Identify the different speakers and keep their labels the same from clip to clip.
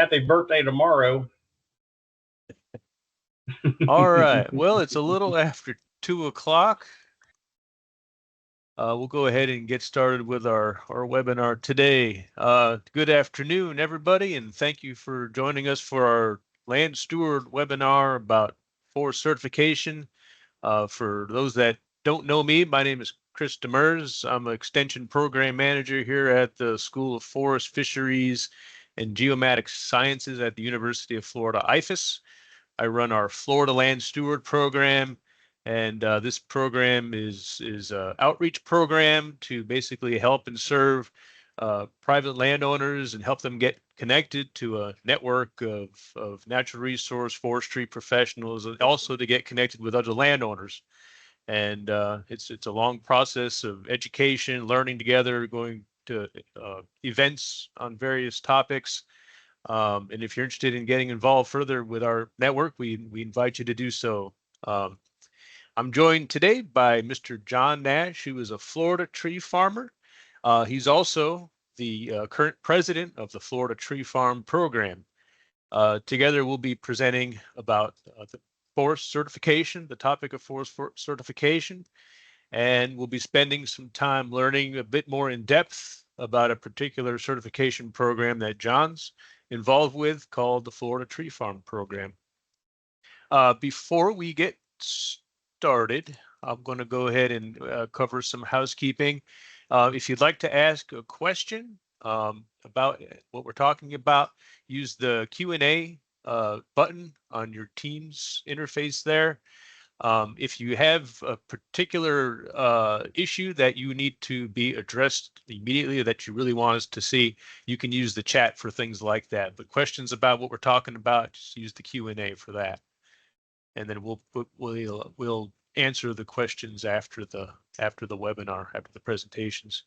Speaker 1: happy birthday tomorrow.
Speaker 2: All right. Well, it's a little after 2 o'clock. We'll go ahead and get started with our webinar today. Good afternoon, everybody, and thank you for joining us for our Land Steward webinar about forest certification. For those that don't know me, my name is Chris Demers. I'm an Extension Program Manager here at the School of Forest, Fisheries, and Geomatic Sciences at the University of Florida, IFAS. I run our Florida Land Steward program, and this program is an outreach program to basically help and serve private landowners and help them get connected to a network of natural resource forestry professionals, and also to get connected with other landowners. And it's a long process of education, learning together, going to events on various topics. And if you're interested in getting involved further with our network, we invite you to do so. I'm joined today by Mr. John Nash, who is a Florida tree farmer. He's also the current president of the Florida Tree Farm Program. Together, we'll be presenting about the forest certification, the topic of forest certification, and we'll be spending some time learning a bit more in depth about a particular certification program that John's involved with called the Florida Tree Farm Program. Before we get started, I'm going to go ahead and cover some housekeeping. If you'd like to ask a question about what we're talking about, use the Q&A button on your Teams interface there. If you have a particular issue that you need to be addressed immediately, that you really want us to see, you can use the chat for things like that. But questions about what we're talking about, just use the Q&A for that. And then we'll answer the questions after the webinar, after the presentations.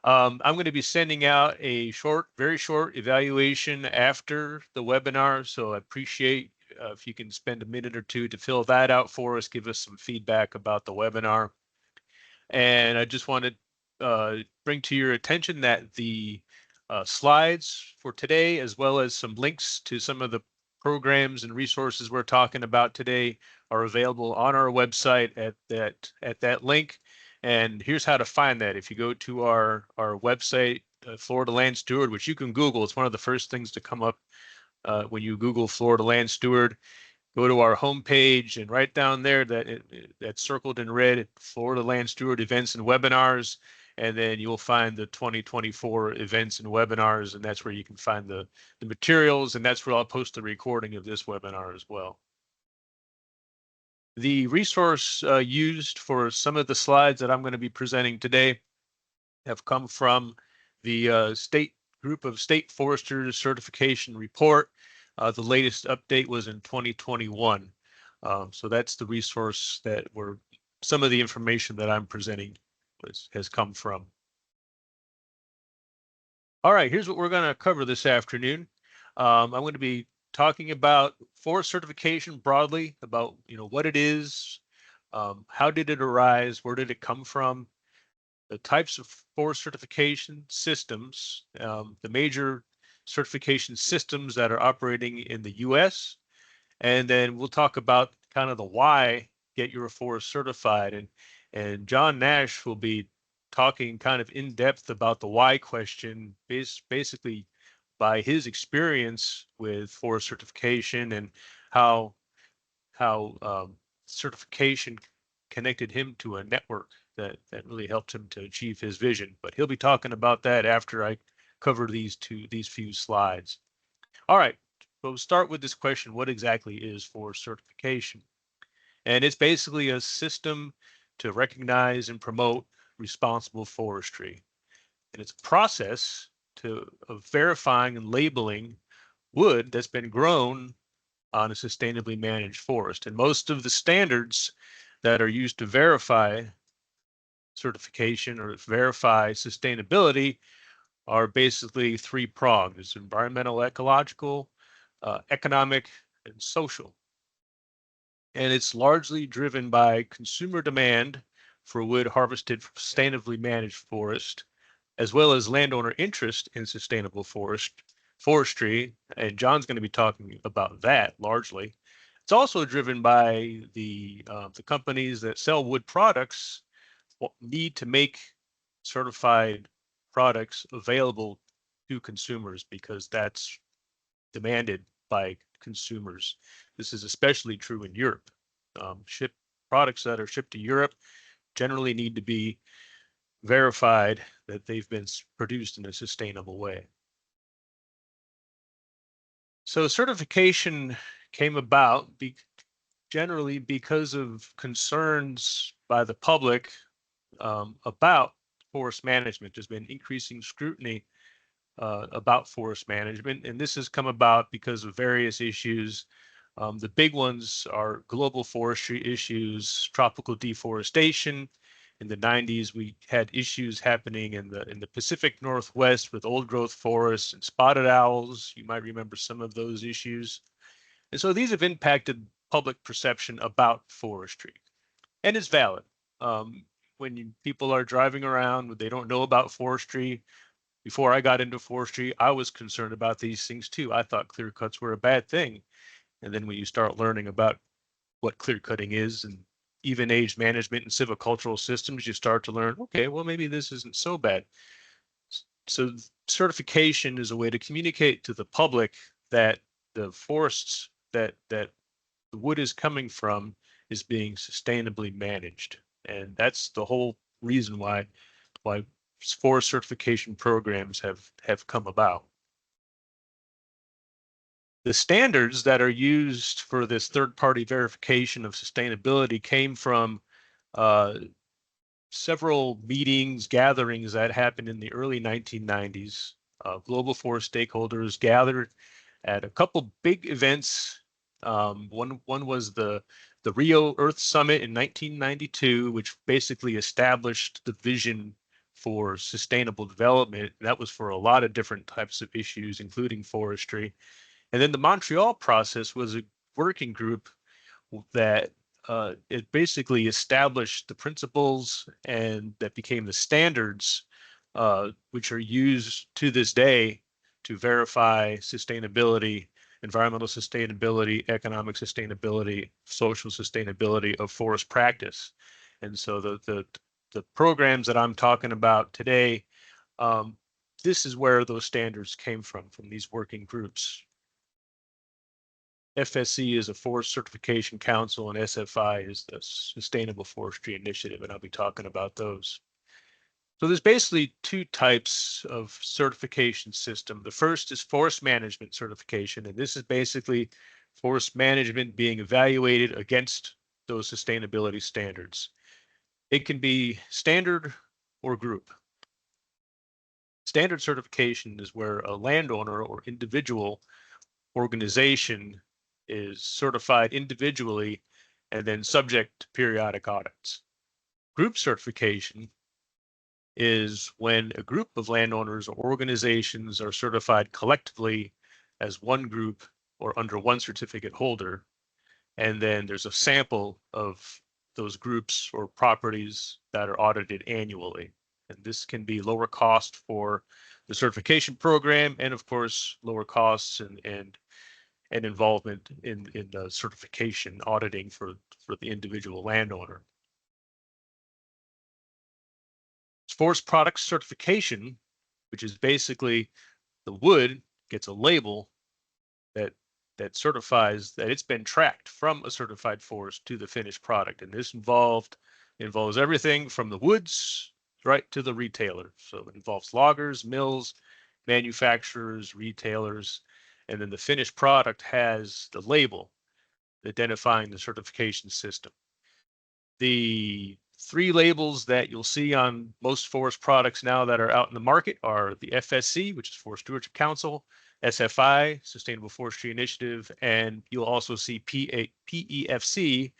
Speaker 2: I'm going to be sending out a very short evaluation after the webinar, so I appreciate if you can spend a minute or two to fill that out for us, give us some feedback about the webinar. And I just want to bring to your attention that the slides for today, as well as some links to some of the programs and resources we're talking about today, are available on our website at that link. And here's how to find that. If you go to our website, Florida Land Steward, which you can Google, it's one of the first things to come up when you Google Florida Land Steward. Go to our homepage, and right down there, that's circled in red, Florida Land Steward Events and Webinars, and then you'll find the 2024 events and webinars, and that's where you can find the materials, and that's where I'll post the recording of this webinar as well. The resource used for some of the slides that I'm going to be presenting today have come from the State Group of State Foresters Certification Report. The latest update was in 2021. So that's the resource that some of the information that I'm presenting has come from. All right, here's what we're going to cover this afternoon. I'm going to be talking about forest certification broadly, about what it is, how did it arise, where did it come from, the types of forest certification systems, the major certification systems that are operating in the U.S., and then we'll talk about kind of the why get your forest certified. And John Nash will be talking kind of in depth about the why question, basically by his experience with forest certification and how certification connected him to a network that really helped him to achieve his vision. But he'll be talking about that after I cover these few slides. All right, so we'll start with this question: what exactly is forest certification? And it's basically a system to recognize and promote responsible forestry. And it's a process of verifying and labeling wood that's been grown on a sustainably managed forest. And most of the standards that are used to verify certification or verify sustainability are basically three-pronged. It's environmental, ecological, economic, and social. And it's largely driven by consumer demand for wood harvested from sustainably managed forest, as well as landowner interest in sustainable forest forestry, and John's going to be talking about that largely. It's also driven by the companies that sell wood products need to make certified products available to consumers because that's demanded by consumers. This is especially true in Europe. Products that are shipped to Europe generally need to be verified that they've been produced in a sustainable way. So certification came about generally because of concerns by the public about forest management. There's been increasing scrutiny about forest management, and this has come about because of various issues. The big ones are global forestry issues, tropical deforestation. In the 90s, we had issues happening in the Pacific Northwest with old growth forests and spotted owls. You might remember some of those issues. And so these have impacted public perception about forestry, and it's valid. When people are driving around, they don't know about forestry. Before I got into forestry, I was concerned about these things too. I thought clear cuts were a bad thing. And then when you start learning about what clear cutting is and even age management and silvicultural systems, you start to learn, okay, well, maybe this isn't so bad. So certification is a way to communicate to the public that the forests that the wood is coming from is being sustainably managed. And that's the whole reason why forest certification programs have come about. The standards that are used for this third-party verification of sustainability came from several meetings, gatherings that happened in the early 1990s. Global forest stakeholders gathered at a couple big events. One was the Rio Earth Summit in 1992, which basically established the vision for sustainable development. That was for a lot of different types of issues, including forestry. And then the Montreal process was a working group that it basically established the principles and that became the standards, which are used to this day to verify sustainability, environmental sustainability, economic sustainability, social sustainability of forest practice. And so the programs that I'm talking about today, this is where those standards came from these working groups. FSC is a Forest Certification Council, and SFI is the Sustainable Forestry Initiative, and I'll be talking about those. So there's basically two types of certification system. The first is forest management certification, and this is basically forest management being evaluated against those sustainability standards. It can be standard or group. Standard certification is where a landowner or individual organization is certified individually and then subject to periodic audits. Group certification is when a group of landowners or organizations are certified collectively as one group or under one certificate holder. And then there's a sample of those groups or properties that are audited annually. And this can be lower cost for the certification program and of course lower costs and involvement in the certification auditing for the individual landowner. Forest product certification, which is basically the wood gets a label that certifies that it's been tracked from a certified forest to the finished product. And this involves everything from the woods right to the retailer. So it involves loggers, mills, manufacturers, retailers, and then the finished product has the label identifying the certification system. The three labels that you'll see on most forest products now that are out in the market are the FSC, which is Forest Stewardship Council, SFI, Sustainable Forestry Initiative, and you'll also see PEFC,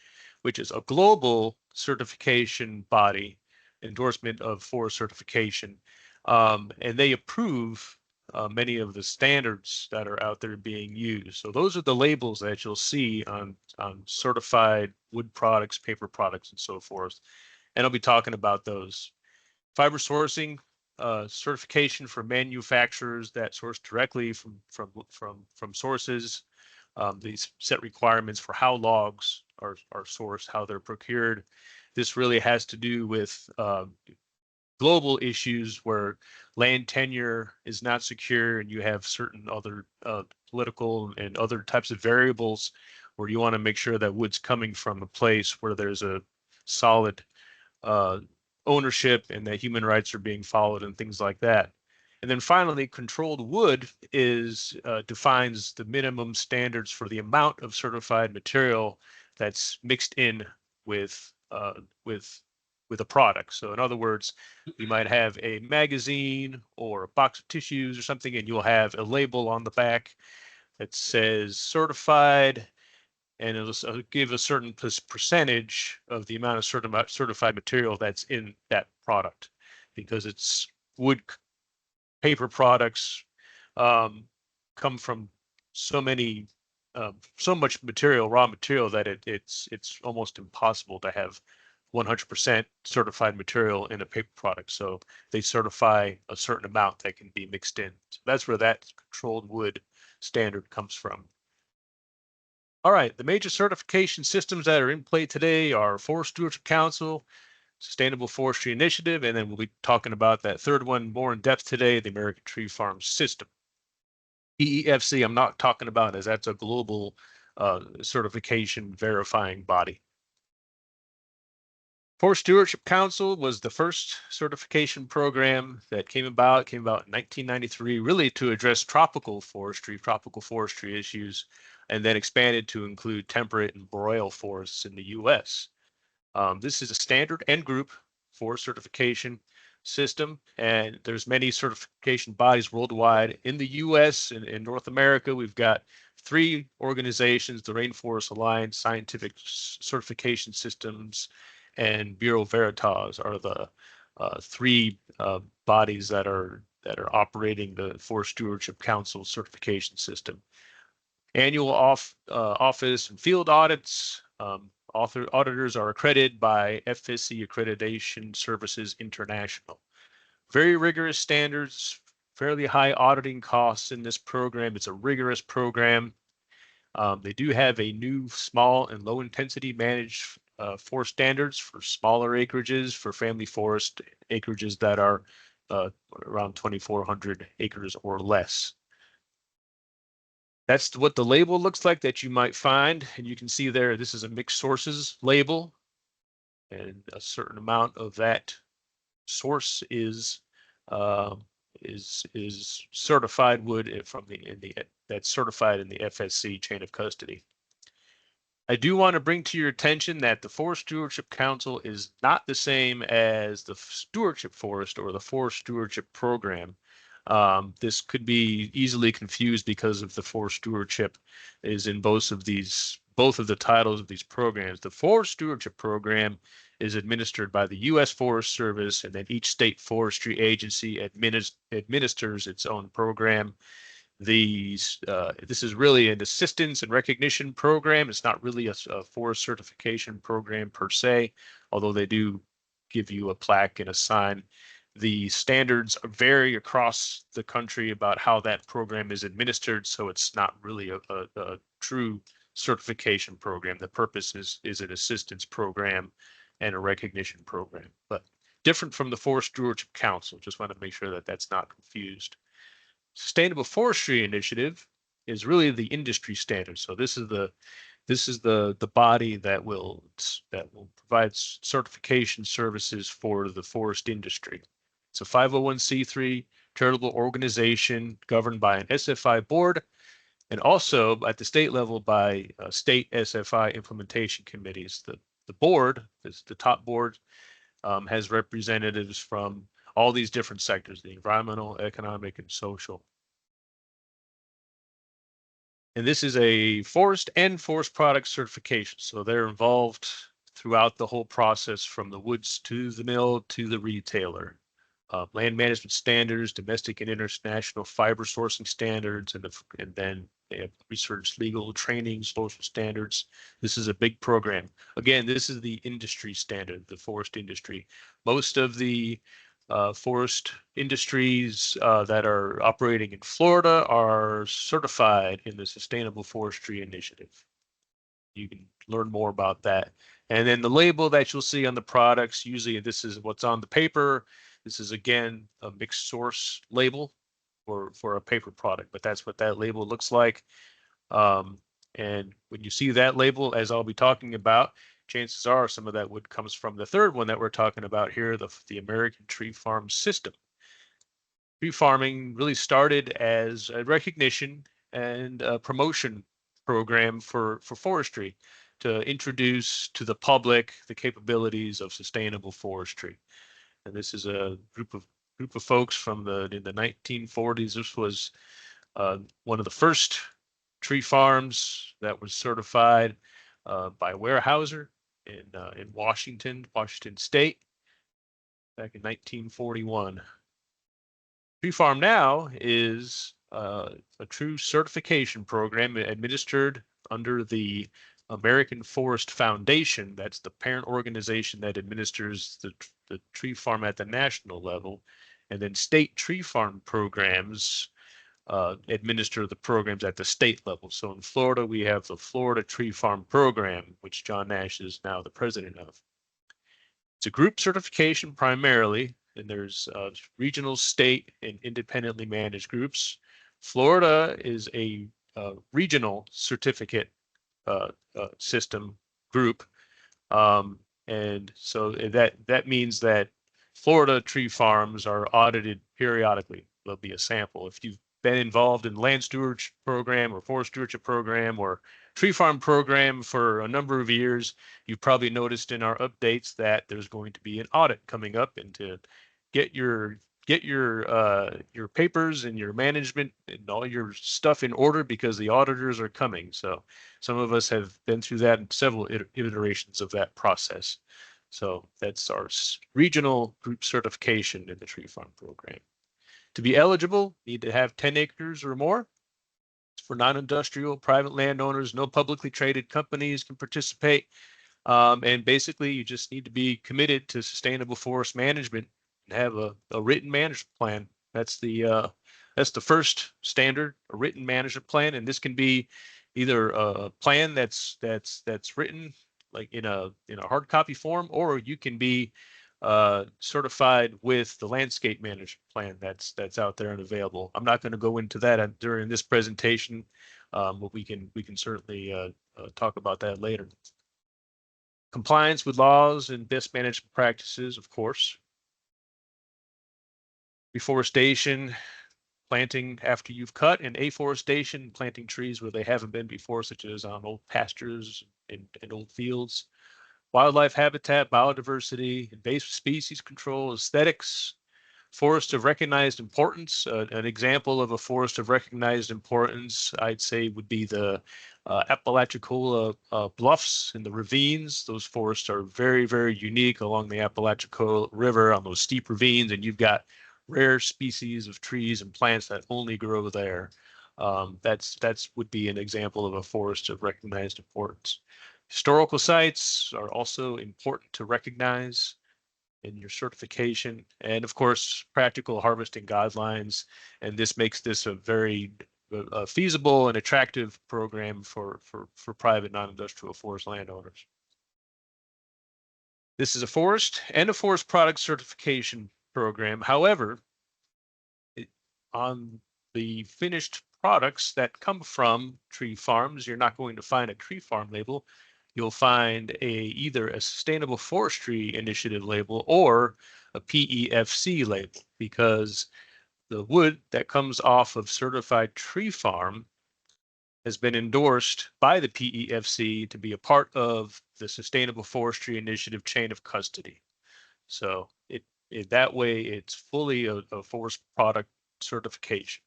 Speaker 2: which is a global certification body, endorsement of forest certification. And they approve many of the standards that are out there being used. So those are the labels that you'll see on certified wood products, paper products, and so forth. And I'll be talking about those. Fiber sourcing, certification for manufacturers that source directly from sources. These set requirements for how logs are sourced, how they're procured. This really has to do with global issues where land tenure is not secure and you have certain other political and other types of variables where you want to make sure that wood's coming from a place where there's a solid uh, ownership and that human rights are being followed and things like that. And then finally, controlled wood is defines the minimum standards for the amount of certified material that's mixed in with with a product. So in other words, you might have a magazine or a box of tissues or something, and you'll have a label on the back that says certified, and it'll give a certain percentage of the amount of certified material that's in that product, because it's wood paper products um, come from so many so much material, raw material, that it's almost impossible to have 100% certified material in a paper product. So they certify a certain amount that can be mixed in. So that's where that controlled wood standard comes from. All right, the major certification systems that are in play today are Forest Stewardship Council, Sustainable Forestry Initiative, and then we'll be talking about that third one more in depth today, the American Tree Farm System. EEFC, I'm not talking about, as that's a global certification verifying body. Forest Stewardship Council was the first certification program that came about in 1993, really to address tropical forestry issues, and then expanded to include temperate and boreal forests in the U.S. This is a standard and group for certification system, and there's many certification bodies worldwide. In the U.S. and in North America, we've got three organizations: the Rainforest Alliance, Scientific Certification Systems, and Bureau Veritas are the three bodies that are operating the Forest Stewardship Council certification system. Annual office and field audits. Auditors are accredited by FSC Accreditation Services International. Very rigorous standards, fairly high auditing costs in this program. It's a rigorous program. They do have a new small and low intensity managed forest standards for smaller acreages, for family forest acreages that are around 2,400 acres or less. That's what the label looks like that you might find. And you can see there, this is a mixed sources label, and a certain amount of that source is certified wood from that's certified in the FSC chain of custody. I do want to bring to your attention that the Forest Stewardship Council is not the same as the Stewardship Forest or the Forest Stewardship Program. This could be easily confused because of the forest stewardship is in both of the titles of these programs. The Forest Stewardship Program is administered by the U.S. Forest Service, and then each state forestry agency administers its own program. This is really an assistance and recognition program. It's not really a forest certification program per se, although they do give you a plaque and a sign. The standards vary across the country about how that program is administered, so it's not really a true certification program. The purpose is an assistance program and a recognition program, but different from the Forest Stewardship Council. Just want to make sure that that's not confused. Sustainable Forestry Initiative is really the industry standard. So this is the body that will provide certification services for the forest industry. It's a 501c3 charitable organization governed by an SFI board, and also at the state level by state SFI implementation committees. The board, the top board, has representatives from all these different sectors: the environmental, economic, and social. And this is a forest and forest product certification. So they're involved throughout the whole process, from the woods to the mill to the retailer. Land management standards, domestic and international fiber sourcing standards, and then they have research, legal, training, social standards. This is a big program. Again, this is the industry standard, the forest industry. Most of the forest industries that are operating in Florida are certified in the Sustainable Forestry Initiative. You can learn more about that. And then the label that you'll see on the products, usually this is what's on the paper. This is again a mixed source label for a paper product, but that's what that label looks like. And when you see that label, as I'll be talking about, chances are some of that wood comes from the third one that we're talking about here, the American Tree Farm System. Tree farming really started as a recognition and a promotion program for forestry to introduce to the public the capabilities of sustainable forestry. And this is a group of folks from in the 1940s. This was one of the first tree farms that was certified by Weyerhaeuser in Washington State back in 1941. Tree Farm now is a true certification program administered under the American Forest Foundation. That's the parent organization that administers the tree farm at the national level. And then state tree farm programs administer the programs at the state level. So in Florida, we have the Florida Tree Farm Program, which John Nash is now the president of. It's a group certification primarily, and there's regional, state, and independently managed groups. Florida is a regional certificate system group. And so that means that Florida tree farms are audited periodically. There'll be a sample. If you've been involved in land stewardship program or forest stewardship program or tree farm program for a number of years, you've probably noticed in our updates that there's going to be an audit coming up, and to get your papers and your management and all your stuff in order because the auditors are coming. So some of us have been through that in several iterations of that process. So that's our regional group certification in the tree farm program. To be eligible, need to have 10 acres or more. It's for non-industrial private landowners. No publicly traded companies can participate. And basically, you just need to be committed to sustainable forest management and have a written management plan. That's the first standard, a written management plan, and this can be either a plan that's written like in a hard copy form, or you can be certified with the landscape management plan that's out there and available. I'm not going to go into that during this presentation, but we can certainly talk about that later. Compliance with laws and best management practices, of course. Reforestation, planting after you've cut, and afforestation, planting trees where they haven't been before, such as on old pastures and old fields. Wildlife habitat, biodiversity, invasive species control, aesthetics, forest of recognized importance. An example of a forest of recognized importance, I'd say, would be the Apalachicola bluffs and the ravines. Those forests are very, very unique along the Apalachicola River on those steep ravines, and you've got rare species of trees and plants that only grow there. That's would be an example of a forest of recognized importance. Historical sites are also important to recognize in your certification, and of course, practical harvesting guidelines. And this makes this a very feasible and attractive program for private non-industrial forest landowners. This is a forest and a forest product certification program. However, on the finished products that come from tree farms, you're not going to find a tree farm label. You'll find either a Sustainable Forestry Initiative label or a PEFC label, because the wood that comes off of certified tree farm has been endorsed by the PEFC to be a part of the Sustainable Forestry Initiative chain of custody. So that way it's fully a forest product certification.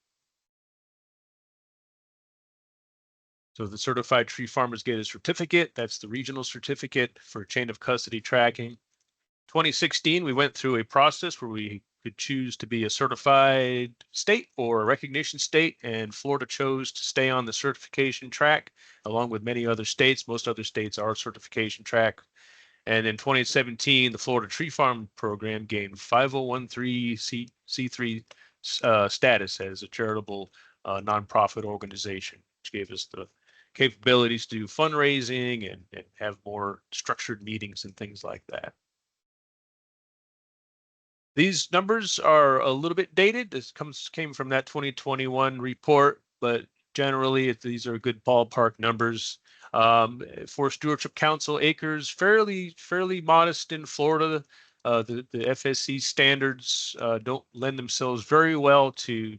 Speaker 2: So the certified tree farmers get a certificate. That's the regional certificate for chain of custody tracking. 2016, we went through a process where we could choose to be a certified state or a recognition state, and Florida chose to stay on the certification track along with many other states. Most other states are certification track. And in 2017, the Florida Tree Farm Program gained 5013C3 status as a charitable nonprofit organization, which gave us the capabilities to do fundraising and have more structured meetings and things like that. These numbers are a little bit dated. This came from that 2021 report, but generally these are good ballpark numbers. For Stewardship Council acres, fairly modest in Florida. The FSC standards don't lend themselves very well to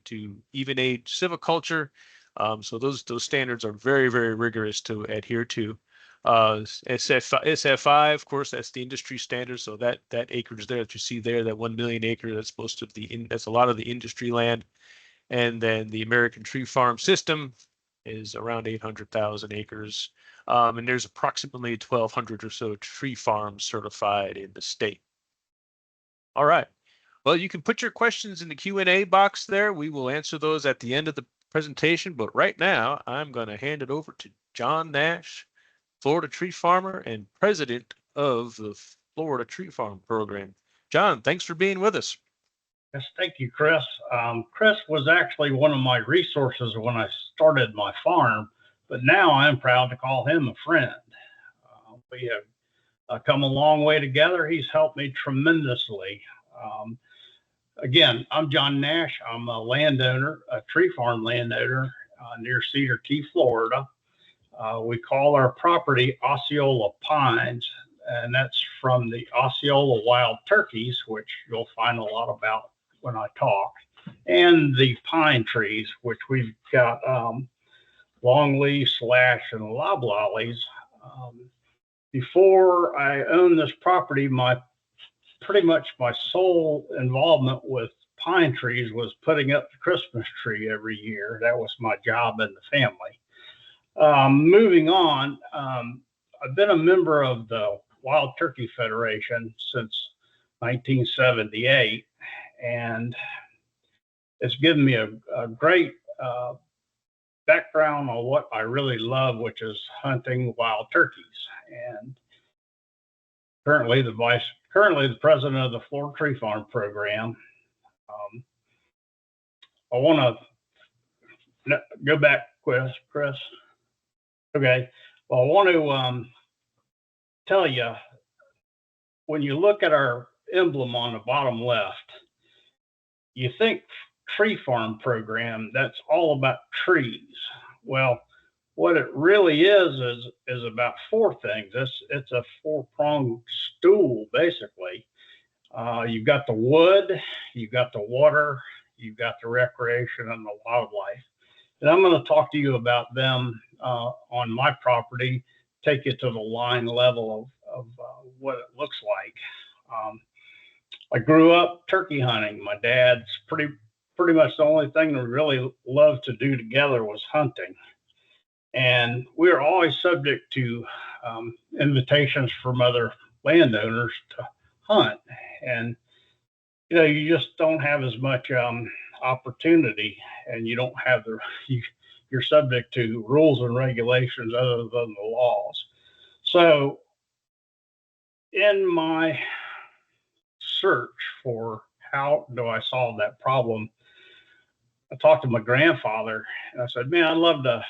Speaker 2: even age silviculture. So those standards are very rigorous to adhere to. SF5, of course, that's the industry standard. So that acreage there that you see there, that 1 million acre, that's most of that's a lot of the industry land. And then the American Tree Farm System is around 800,000 acres. And there's approximately 1,200 or so tree farms certified in the state. All right. Well, you can put your questions in the Q&A box there. We will answer those at the end of the presentation. But right now, I'm going to hand it over to John Nash, Florida tree farmer and president of the Florida Tree Farm Program. John, thanks for being with us.
Speaker 1: Yes, thank you, Chris. Chris was actually one of my resources when I started my farm, but now I'm proud to call him a friend. We have come a long way together. He's helped me tremendously. Again, I'm John Nash. I'm a landowner, a tree farm landowner near Cedar Key, Florida. We call our property Osceola Pines, and that's from the Osceola wild turkeys, which you'll find a lot about when I talk, and the pine trees, which we've got longleaf, slash, and loblollies. Before I owned this property, pretty much my sole involvement with pine trees was putting up the Christmas tree every year. That was my job in the family. Moving on, I've been a member of the Wild Turkey Federation since 1978, and it's given me a great background on what I really love, which is hunting wild turkeys. And currently the president of the Florida Tree Farm Program. I want to go back, Chris. Okay. Well, I want to tell you, when you look at our emblem on the bottom left, you think tree farm program, that's all about trees. Well, what it really is about four things. It's a four-pronged stool, basically. You've got the wood, you've got the water, you've got the recreation and the wildlife. And I'm going to talk to you about them on my property, take you to the line level of what it looks like. I grew up turkey hunting. My dad's pretty much the only thing we really loved to do together was hunting. And we were always subject to invitations from other landowners to hunt. And, you know, you just don't have as much opportunity, and you don't have you're subject to rules and regulations other than the laws. So in my search for how do I solve that problem, I talked to my grandfather and I said, man, I'd love to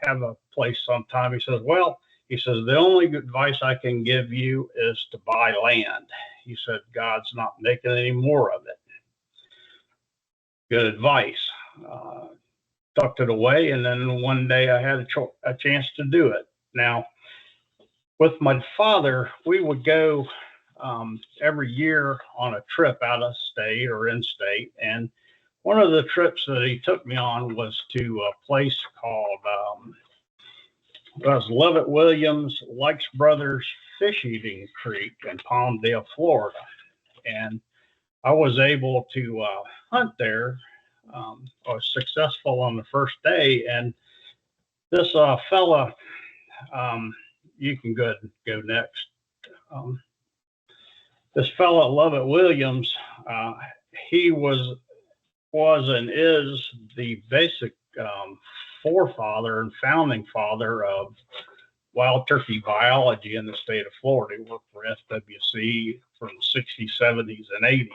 Speaker 1: have a place sometime. He says, the only advice I can give you is to buy land. He said, God's not making any more of it. Good advice. Tucked it away, and then one day I had a chance to do it. Now, with my father, we would go every year on a trip out of state or in state, and one of the trips that he took me on was to a place called Levitt Williams Likes Brothers Fish Eating Creek in Palmdale, Florida, and I was able to hunt there. I was successful on the first day, and this fella, you can go next. This fella, Levitt Williams, he was and is the basic forefather and founding father of wild turkey biology in the state of Florida. He worked for FWC from the 60s, 70s, and 80s.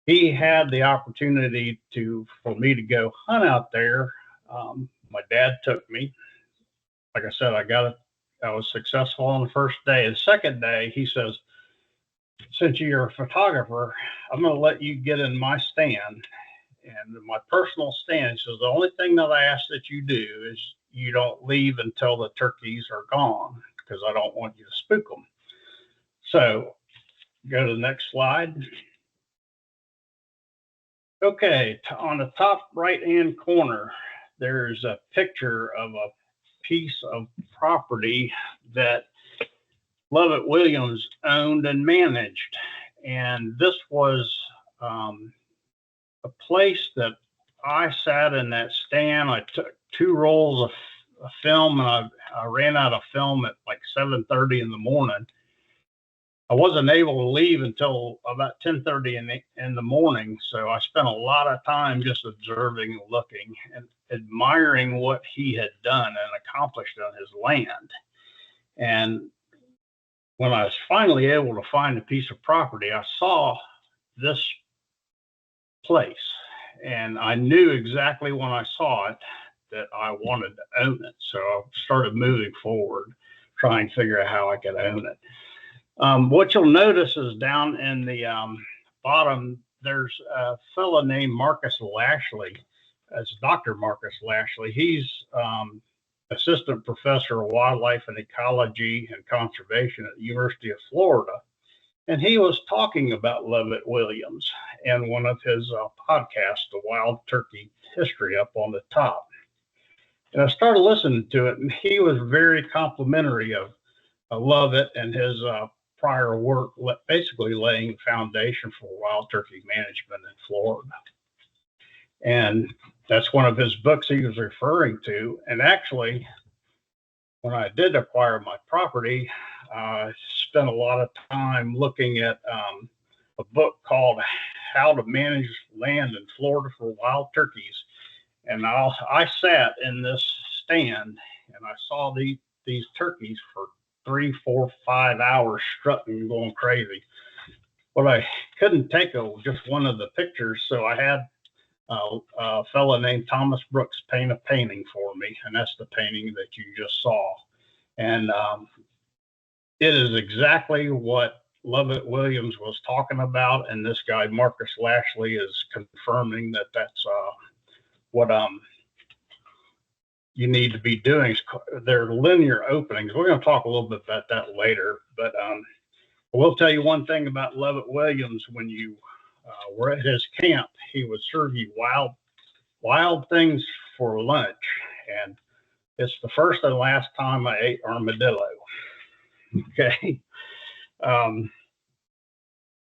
Speaker 1: He had the opportunity for me to go hunt out there. My dad took me. Like I said, I was successful on the first day. The second day, he says, since you're a photographer, I'm going to let you get in my stand. And my personal stand, he says, the only thing that I ask that you do is you don't leave until the turkeys are gone, because I don't want you to spook them. So go to the next slide. Okay, on the top right-hand corner, there's a picture of a piece of property that Lovett Williams owned and managed. And this was a place that I sat in that stand. I took 2 rolls of film, and I ran out of film at like 7:30 in the morning. I wasn't able to leave until about 10:30 in the morning. So I spent a lot of time just observing and looking and admiring what he had done and accomplished on his land. And when I was finally able to find a piece of property, I saw this place, and I knew exactly when I saw it that I wanted to own it. So I started moving forward, trying to figure out how I could own it. What you'll notice is down in the bottom, there's a fellow named Marcus Lashley. That's Dr. Marcus Lashley. He's assistant professor of wildlife and ecology and conservation at the University of Florida. And he was talking about Lovett Williams in one of his podcasts, The Wild Turkey History, up on the top. And I started listening to it, and he was very complimentary of Lovett and his prior work, basically laying the foundation for wild turkey management in Florida. And that's one of his books he was referring to. And actually, when I did acquire my property, I spent a lot of time looking at a book called How to Manage Land in Florida for Wild Turkeys. And I sat in this stand and I saw these turkeys for 3, 4, 5 hours strutting and going crazy. But I couldn't take just one of the pictures, so I had a fellow named Thomas Brooks paint a painting for me, and that's the painting that you just saw. And it is exactly what Lovett Williams was talking about, and this guy Marcus Lashley is confirming that that's what you need to be doing. They're linear openings. We're going to talk a little bit about that later, but I will tell you one thing about Lovett Williams. When you were at his camp, he would serve you wild things for lunch, and it's the first and last time I ate armadillo. Okay.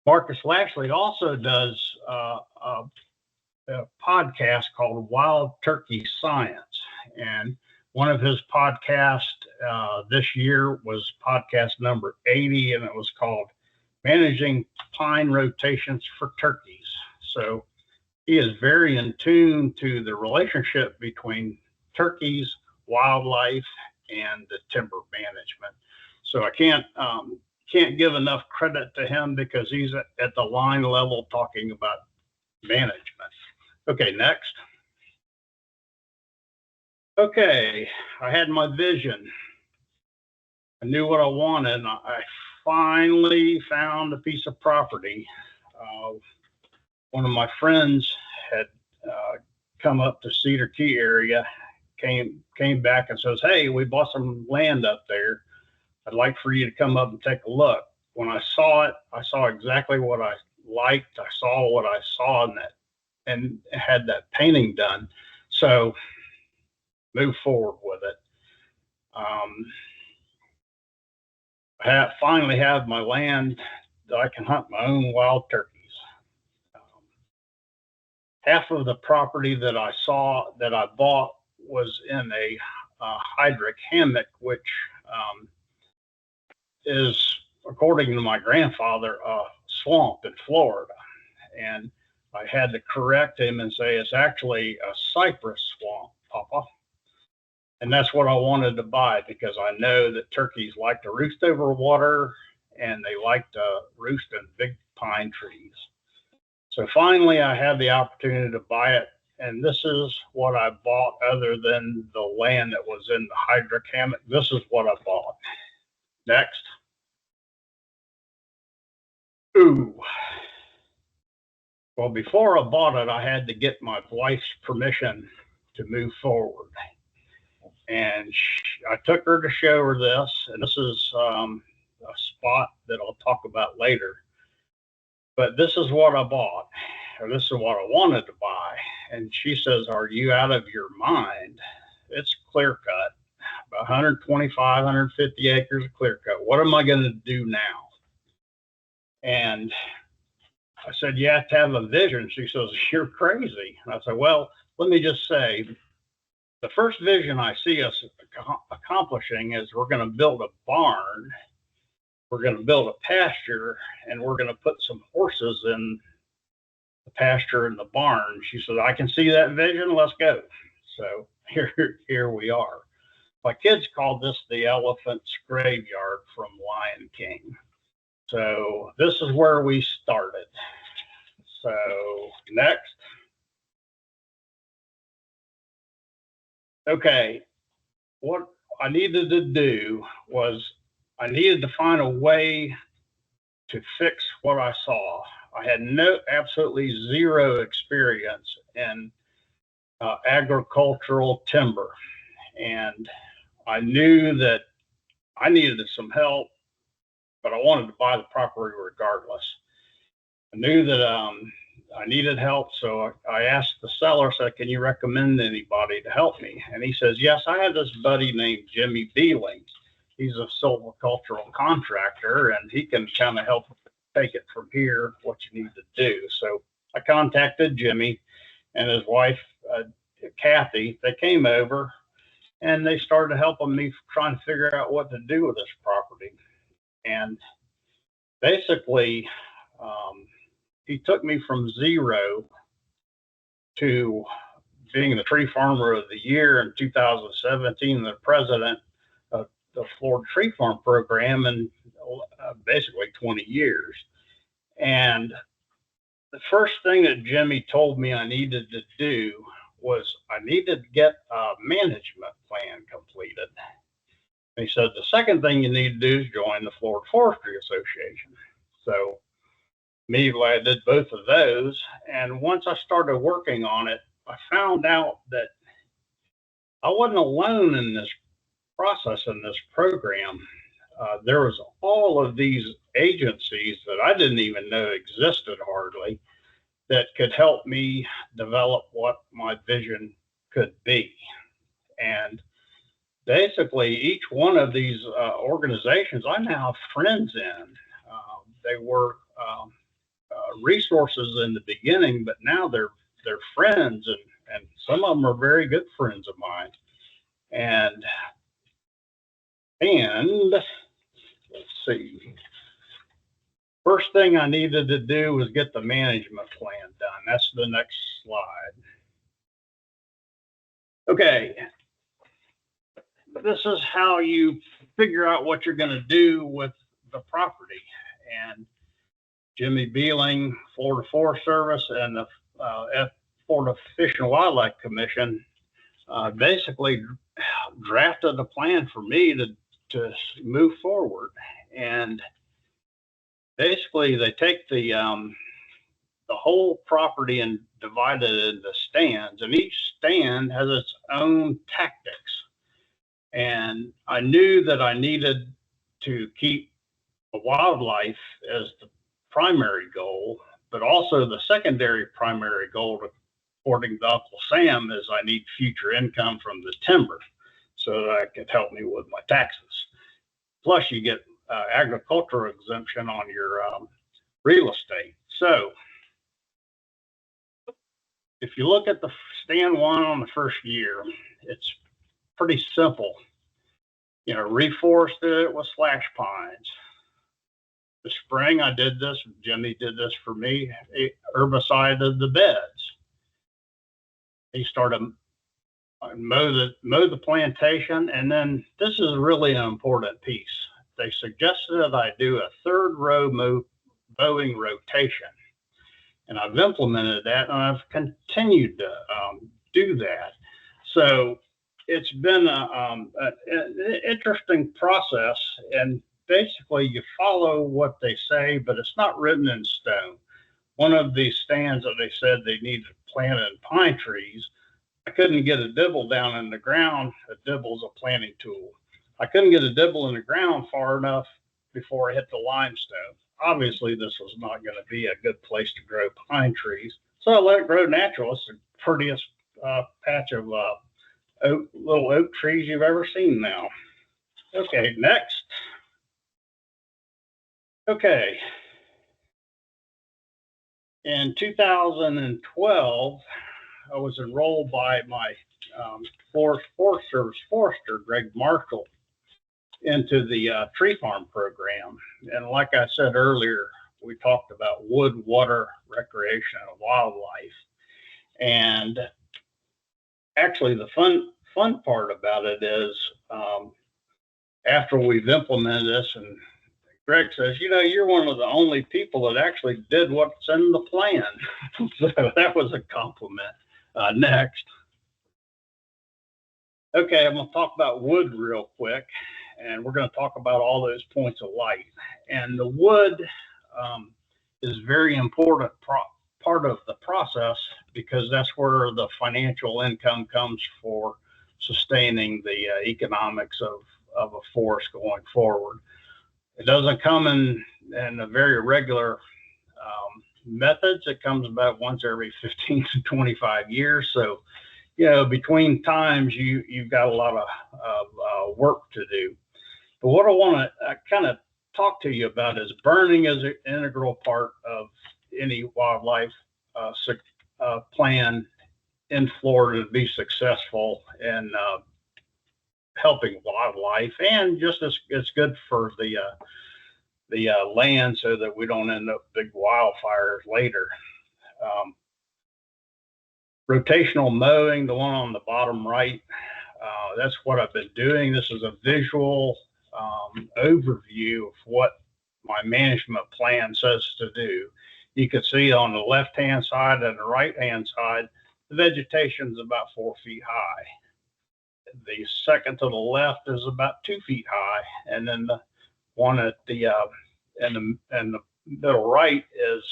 Speaker 1: Marcus Lashley also does a podcast called Wild Turkey Science. And one of his podcasts this year was podcast number 80, and it was called Managing Pine Rotations for Turkeys. So he is very in tune to the relationship between turkeys, wildlife, and the timber management. So I can't give enough credit to him because he's at the line level talking about management. Okay, next. Okay, I had my vision. I knew what I wanted, and I finally found a piece of property. One of my friends had come up to Cedar Key area, came back and says, "Hey, we bought some land up there. I'd like for you to come up and take a look." When I saw it, I saw exactly what I liked. I saw what I saw in that and had that painting done. So move forward with it. I finally have my land that I can hunt my own wild turkeys. Half of the property that I bought was in a hydric hammock, which is, according to my grandfather, a swamp in Florida. And I had to correct him and say it's actually a cypress swamp, Papa. And that's what I wanted to buy because I know that turkeys like to roost over water and they like to roost in big pine trees. So finally, I had the opportunity to buy it. And this is what I bought other than the land that was in the hydric hammock. This is what I bought. Next. Ooh. Well, before I bought it, I had to get my wife's permission to move forward. And I took her to show her this, and this is a spot that I'll talk about later. But this is what I bought, or this is what I wanted to buy. And she says, "Are you out of your mind? It's clear cut, 125, 150 acres of clear cut. What am I going to do now?" And I said, "You have to have a vision." She says, "You're crazy." And I said, "Well, let me just say, the first vision I see us accomplishing is we're going to build a barn, we're going to build a pasture, and we're going to put some horses in the pasture and the barn." She said, "I can see that vision. Let's go." So here we are. My kids called this the elephant's graveyard from Lion King. So this is where we started. So next. Okay, what I needed to do was I needed to find a way to fix what I saw. I had absolutely zero experience in agricultural timber, and I knew that I needed some help, but I wanted to buy the property regardless. I knew that I needed help, so I asked the seller, said, "Can you recommend anybody to help me?" And he says, "Yes, I have this buddy named Jimmy Beeling. He's a silvicultural contractor, and he can kind of help take it from here, what you need to do." So I contacted Jimmy and his wife, Kathy. They came over and they started helping me trying to figure out what to do with this property. And basically, he took me from zero to being the tree farmer of the year in 2017, the president of the Florida Tree Farm Program in basically 20 years. And the first thing that Jimmy told me I needed to do was I needed to get a management plan completed. And he said, "The second thing you need to do is join the Florida Forestry Association." So immediately I did both of those. And once I started working on it, I found out that I wasn't alone in this process, in this program. There was all of these agencies that I didn't even know existed hardly that could help me develop what my vision could be. And basically, each one of these organizations I now have friends in. They were resources in the beginning, but now they're friends, and some of them are very good friends of mine. And let's see. First thing I needed to do was get the management plan done. That's the next slide. Okay. This is how you figure out what you're going to do with the property. And Jimmy Beeling, Florida Forest Service, and the Florida Fish and Wildlife Commission basically drafted a plan for me to move forward. And basically, they take the whole property and divide it into stands, and each stand has its own tactics. And I knew that I needed to keep the wildlife as the primary goal, but also the secondary primary goal, according to Uncle Sam, is I need future income from the timber so that it could help me with my taxes. Plus, you get agricultural exemption on your real estate. So if you look at the stand one on the first year, it's pretty simple. Reforested it with slash pines. The spring I did this, Jimmy did this for me, herbicide of the beds. He started mow the plantation. And then this is really an important piece. They suggested that I do a third row mowing rotation. And I've implemented that, and I've continued to do that. So it's been an interesting process, and basically you follow what they say, but it's not written in stone. One of these stands that they said they needed planted pine trees, I couldn't get a dibble down in the ground. A dibble is a planting tool. I couldn't get a dibble in the ground far enough before I hit the limestone. Obviously, this was not going to be a good place to grow pine trees, so I let it grow natural. It's the prettiest patch of little oak trees you've ever seen now. Okay, next. Okay. In 2012, I was enrolled by my Forest Service forester, Greg Marshall, into the tree farm program. And like I said earlier, we talked about wood, water, recreation, and wildlife. And actually, the fun part about it is after we've implemented this, and Greg says, you're one of the only people that actually did what's in the plan. So that was a compliment. Next. Okay, I'm going to talk about wood real quick, and we're going to talk about all those points of light. And the wood is very important part of the process, because that's where the financial income comes for sustaining the economics of a forest going forward. It doesn't come in a very regular methods. It comes about once every 15 to 25 years. So, between times you've got a lot of work to do. But what I want to kind of talk to you about is burning is an integral part of any wildlife plan in Florida to be successful in helping wildlife, and just as it's good for the land, so that we don't end up big wildfires later. Rotational mowing, the one on the bottom right, that's what I've been doing. This is a visual overview of what my management plan says to do. You can see on the left-hand side and the right-hand side, the vegetation is about 4 feet high. The second to the left is about 2 feet high, and then the one at the and the middle right is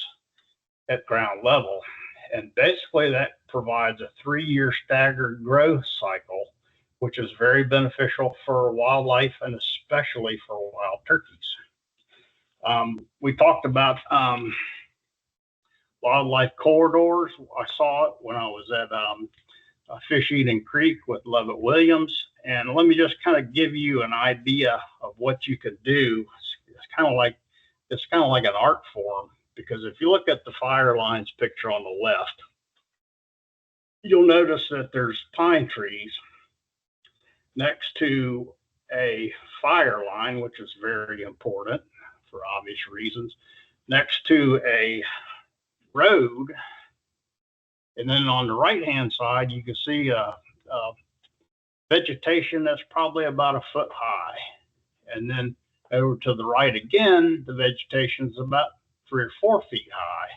Speaker 1: at ground level. And basically that provides a 3-year staggered growth cycle, which is very beneficial for wildlife and especially for wild turkeys. We talked about wildlife corridors. I saw it when I was at Fish Eating Creek with Lovett Williams. And let me just kind of give you an idea of what you could do. It's kind of like an art form, because if you look at the fire lines picture on the left, you'll notice that there's pine trees next to a fire line, which is very important for obvious reasons, next to a road. And then on the right-hand side, you can see vegetation that's probably about 1 foot high. And then over to the right again, the vegetation is about 3 or 4 feet high.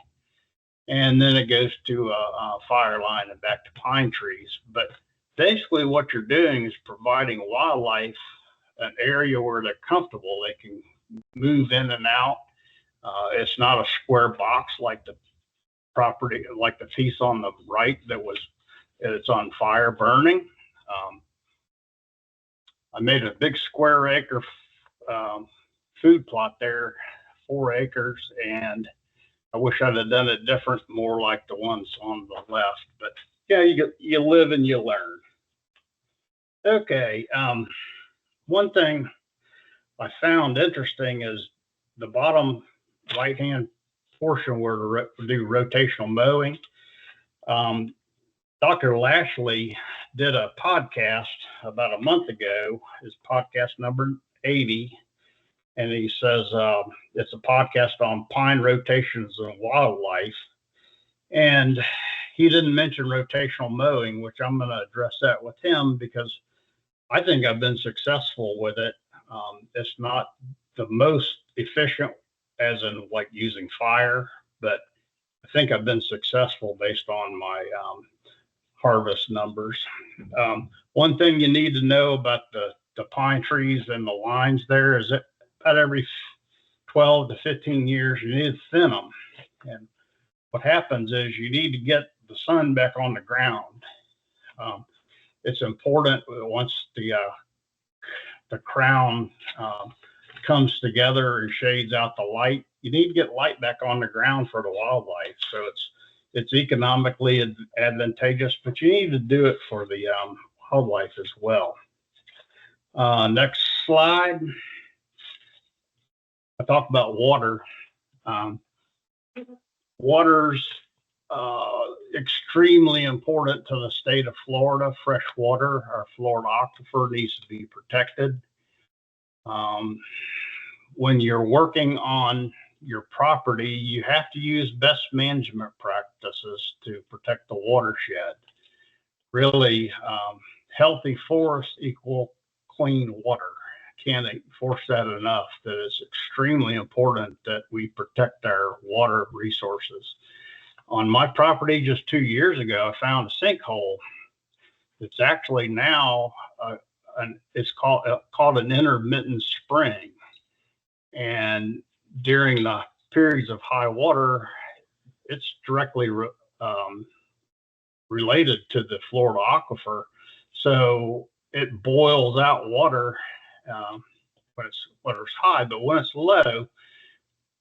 Speaker 1: And then it goes to a fire line and back to pine trees. But basically what you're doing is providing wildlife an area where they're comfortable. They can move in and out. It's not a square box like the property, like the piece on the right it's on fire burning. I made a big square acre food plot there, 4 acres, and I wish I'd have done it different, more like the ones on the left. But yeah, you live and you learn. Okay, one thing I found interesting is the bottom right-hand portion where to do rotational mowing. Dr. Lashley did a podcast about a month ago, his podcast number 80, and he says it's a podcast on pine rotations and wildlife. And he didn't mention rotational mowing, which I'm going to address that with him because I think I've been successful with it. It's not the most efficient as in like using fire, but I think I've been successful based on my harvest numbers. One thing you need to know about the pine trees and the lines there is that about every 12 to 15 years, you need to thin them. And what happens is you need to get the sun back on the ground. It's important once the crown comes together and shades out the light, you need to get light back on the ground for the wildlife. So it's economically advantageous, but you need to do it for the wildlife as well. Next slide. I talked about water. Water's extremely important to the state of Florida. Fresh water, our Florida aquifer needs to be protected. When you're working on your property, you have to use best management practices to protect the watershed. Really, healthy forests equal clean water. Can't enforce that enough, that it's extremely important that we protect our water resources. On my property just 2 years ago, I found a sinkhole. It's actually now, it's called an intermittent spring. And during the periods of high water, it's directly related to the Florida aquifer. So it boils out water when it's high, but when it's low,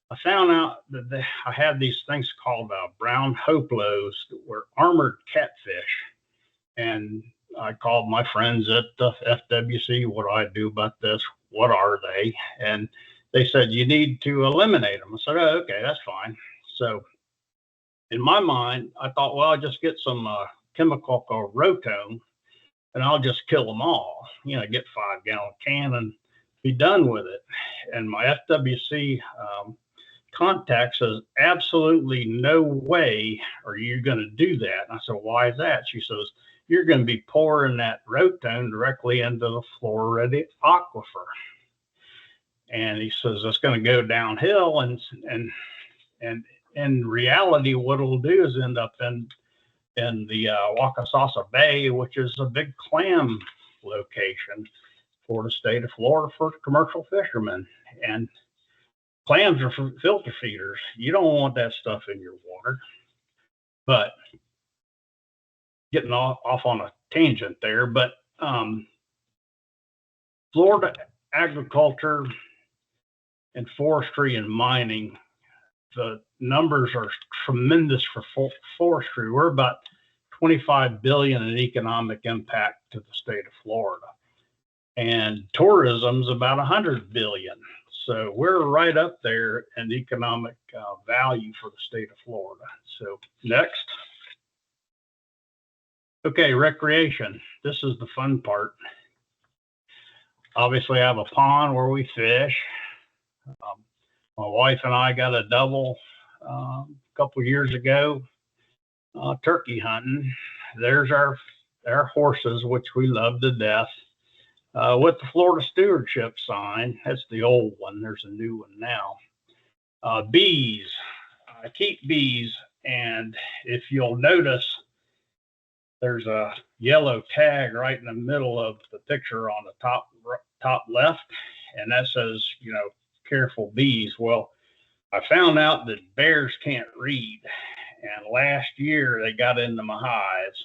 Speaker 1: I found out that I had these things called brown hoplos that were armored catfish. And I called my friends at the FWC, what do I do about this? What are they? And they said, you need to eliminate them. I said, oh, okay, that's fine. So in my mind, I thought, well, I'll just get some chemical called Rotone and I'll just kill them all, get 5-gallon can and be done with it. And my FWC contact says, absolutely no way are you going to do that. And I said, why is that? She says, you're going to be pouring that Rotone directly into the fluoridated aquifer. And he says, it's going to go downhill. And in reality, what it'll do is end up in the Wakasasa Bay, which is a big clam location for the state of Florida for commercial fishermen. And clams are filter feeders. You don't want that stuff in your water. But getting off on a tangent there, but Florida agriculture and forestry and mining, the numbers are tremendous for forestry. We're about 25 billion in economic impact to the state of Florida, and tourism's about 100 billion. So we're right up there in economic value for the state of Florida. So next. Okay, recreation. This is the fun part. Obviously, I have a pond where we fish. My wife and I got a double a couple years ago, turkey hunting. There's our horses, which we love to death, with the Florida Stewardship sign. That's the old one. There's a new one now. Bees. I keep bees, and if you'll notice, there's a yellow tag right in the middle of the picture on the top left, and that says, careful bees. Well, I found out that bears can't read, and last year they got into my hives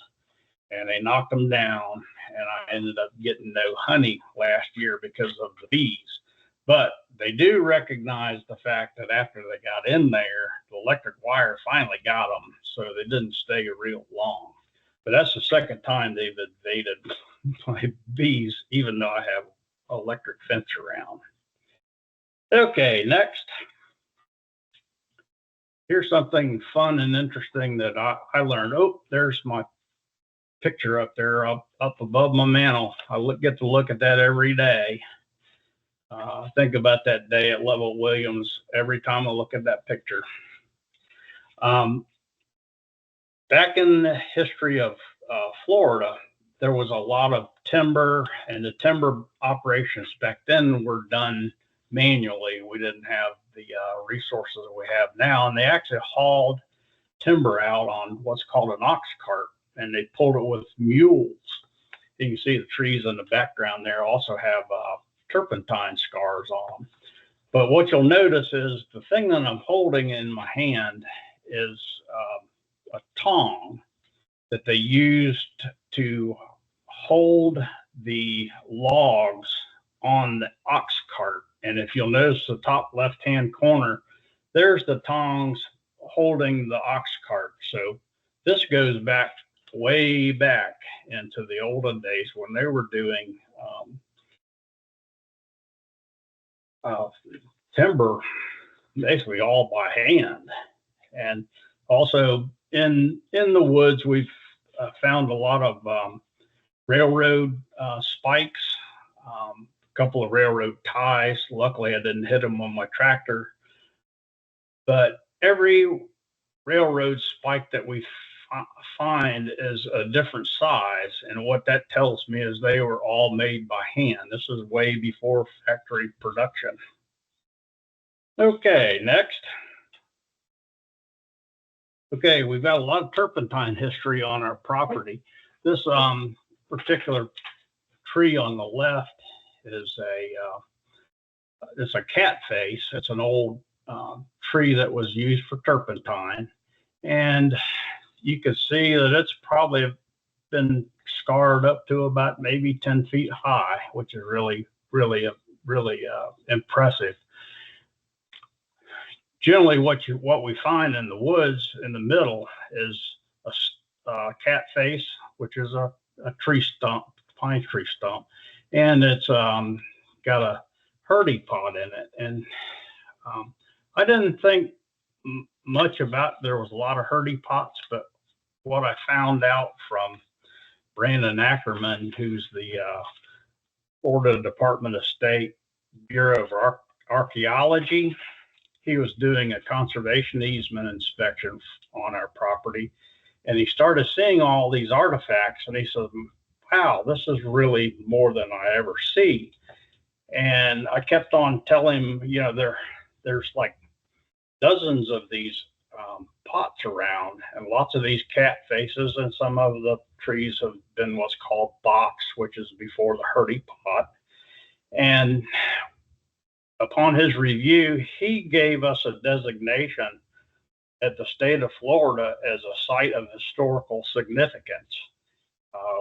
Speaker 1: and they knocked them down, and I ended up getting no honey last year because of the bees. But they do recognize the fact that after they got in there, the electric wire finally got them, so they didn't stay real long. But that's the second time they've invaded my bees, even though I have electric fence around. Okay, next. Here's something fun and interesting that I learned. Oh, there's my picture up there, up above my mantle. I get to look at that every day. Think about that day at Lovell Williams every time I look at that picture. back in the history of Florida, there was a lot of timber, and the timber operations back then were done manually. We didn't have the resources that we have now, and they actually hauled timber out on what's called an ox cart, and they pulled it with mules. You can see the trees in the background there also have turpentine scars on them. But what you'll notice is the thing that I'm holding in my hand is a tong that they used to hold the logs on the ox cart. And if you'll notice the top left-hand corner, there's the tongs holding the ox cart. So this goes back way back into the olden days when they were doing timber basically all by hand. And also in the woods, we've found a lot of railroad spikes, a couple of railroad ties. Luckily, I didn't hit them on my tractor. But every railroad spike that we find is a different size, and what that tells me is they were all made by hand. This is way before factory production. Okay, next. Okay, we've got a lot of turpentine history on our property. This particular tree on the left is it's a cat face. It's an old tree that was used for turpentine, and you can see that it's probably been scarred up to about maybe 10 feet high, which is really impressive. Generally, what we find in the woods in the middle is a cat face, which is a tree stump, pine tree stump, and it's got a hurdy pot in it. And I didn't think much about there was a lot of hurdy pots, but what I found out from Brandon Ackerman, who's the Florida Department of State Bureau of Archaeology, he was doing a conservation easement inspection on our property, and he started seeing all these artifacts, and he said, wow, this is really more than I ever see. And I kept on telling him, you know, there's like dozens of these pots around, and lots of these cat faces, and some of the trees have been what's called box, which is before the hurdy pot. And upon his review, he gave us a designation at the state of Florida as a site of historical significance.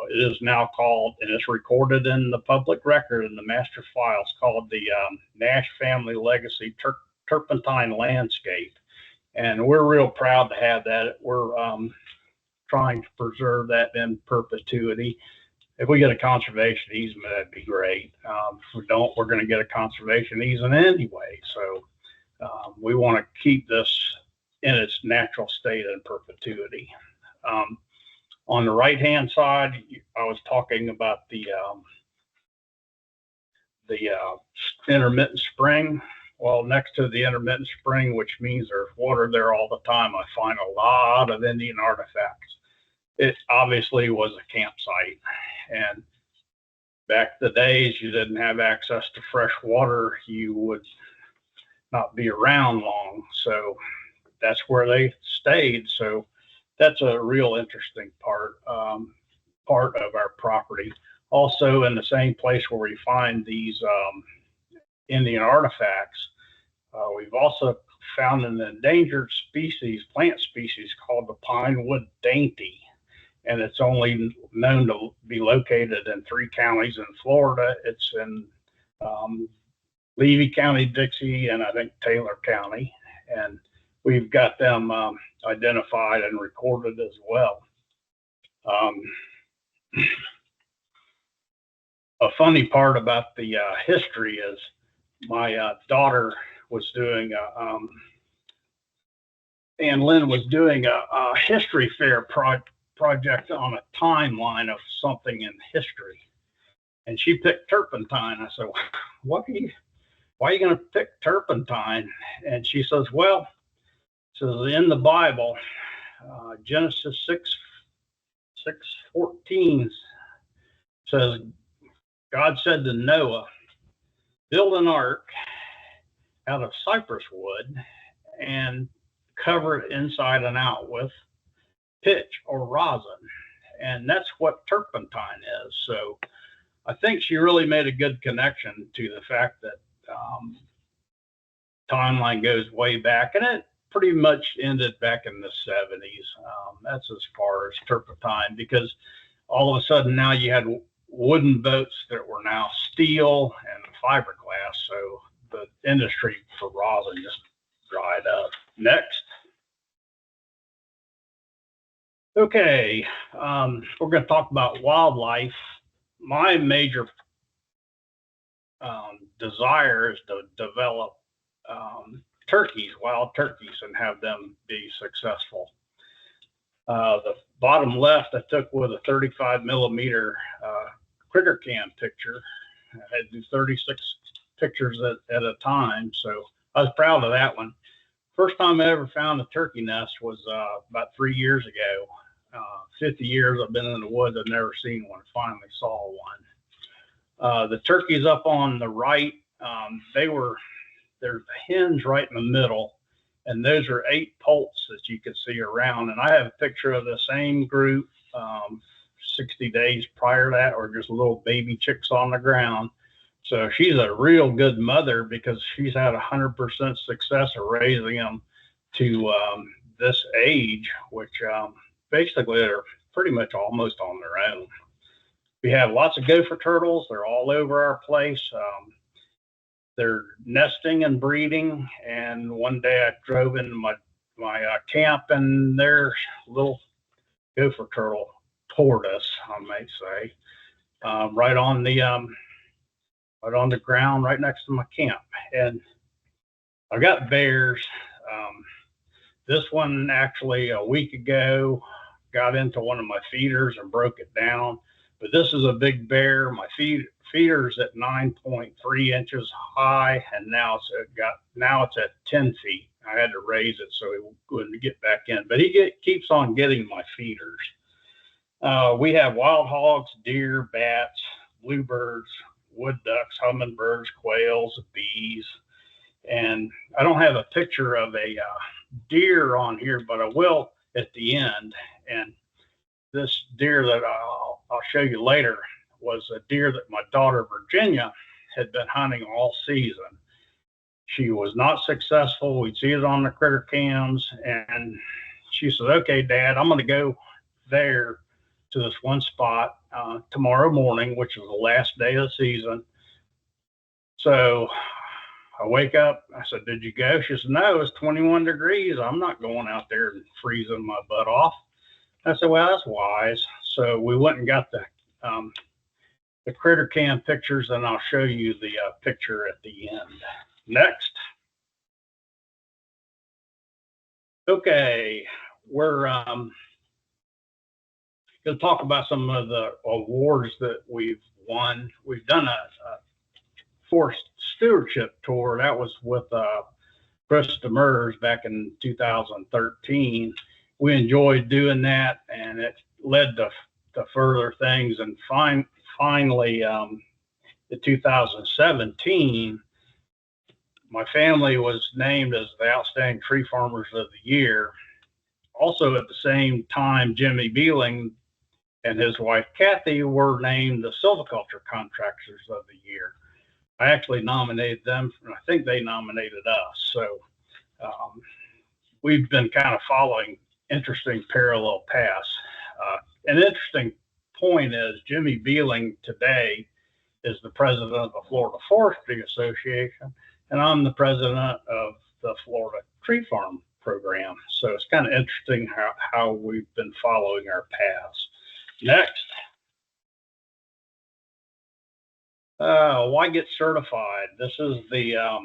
Speaker 1: It is now called, and it's recorded in the public record in the master files, called the Nash Family Legacy Turpentine Landscape. And we're real proud to have that. We're trying to preserve that in perpetuity. If we get a conservation easement, that'd be great. If we don't, we're going to get a conservation easement anyway. So we want to keep this in its natural state in perpetuity. On the right-hand side, I was talking about the intermittent spring. Well, next to the intermittent spring, which means there's water there all the time, I find a lot of Indian artifacts. It obviously was a campsite, and back the days you didn't have access to fresh water, you would not be around long, so that's where they stayed. So that's a real interesting part of our property. Also, in the same place where we find these Indian artifacts, we've also found an endangered species, plant species called the pinewood dainty, and it's only known to be located in 3 counties in Florida. It's in Levy County, Dixie, and I think Taylor County, and we've got them identified and recorded as well. A funny part about the history is my daughter was doing and Lynn was doing a history fair project on a timeline of something in history, and she picked turpentine. I said, why are you going to pick turpentine? And she says, well, says in the Bible, Genesis 6:14 says, God said to Noah, build an ark out of cypress wood and cover it inside and out with pitch or rosin. And that's what turpentine is. So I think she really made a good connection to the fact that timeline goes way back, and it pretty much ended back in the 70s. That's as far as turpentine, because all of a sudden now you had wooden boats that were now steel and fiberglass. So the industry for rosin just dried up. Next. Okay, we're going to talk about wildlife. My major desire is to develop turkeys, wild turkeys, and have them be successful. The bottom left I took with a 35 millimeter critter cam picture. I had to do 36 pictures at a time, so I was proud of that one. First time I ever found a turkey nest was about 3 years ago. 50 years I've been in the woods, I've never seen one. Finally saw one. The turkeys up on the right, there's the hens right in the middle, and those are 8 poults that you can see around. And I have a picture of the same group 60 days prior to that, or just little baby chicks on the ground. So she's a real good mother because she's had 100% success of raising them to this age, which basically they're pretty much almost on their own. We have lots of gopher turtles. They're all over our place. They're nesting and breeding. And one day I drove into my camp, and there's a little gopher turtle tortoise, I might say, right on the ground, right next to my camp. And I got bears. This one actually a week ago got into one of my feeders and broke it down. But this is a big bear. My feeder's at 9.3 inches high, and now it's at 10 feet. I had to raise it so he wouldn't get back in, but he keeps on getting my feeders. We have wild hogs, deer, bats, bluebirds, wood ducks, hummingbirds, quails, bees, and I don't have a picture of a deer on here, but I will at the end. And this deer that I'll show you later was a deer that my daughter Virginia had been hunting all season. She was not successful. We'd see it on the critter cams, and she said, okay, Dad, I'm going to go there to this one spot tomorrow morning, which is the last day of the season. So I wake up, I said, did you go? She said, no, it's 21 degrees. I'm not going out there and freezing my butt off. I said, well, that's wise. So we went and got the critter cam pictures, and I'll show you the picture at the end. Next. Okay, we're going to talk about some of the awards that we've won. We've done a forced stewardship tour. That was with Chris Demers back in 2013. We enjoyed doing that, and it led to further things. And finally, in 2017, my family was named as the Outstanding Tree Farmers of the Year. Also at the same time, Jimmy Beeling and his wife Kathy were named the Silviculture Contractors of the Year. I actually nominated them, and I think they nominated us. So we've been kind of following interesting parallel paths. An interesting point is Jimmy Beeling today is the president of the Florida Forestry Association, and I'm the president of the Florida Tree Farm Program. So it's kind of interesting how we've been following our paths. Next. Why get certified? This is the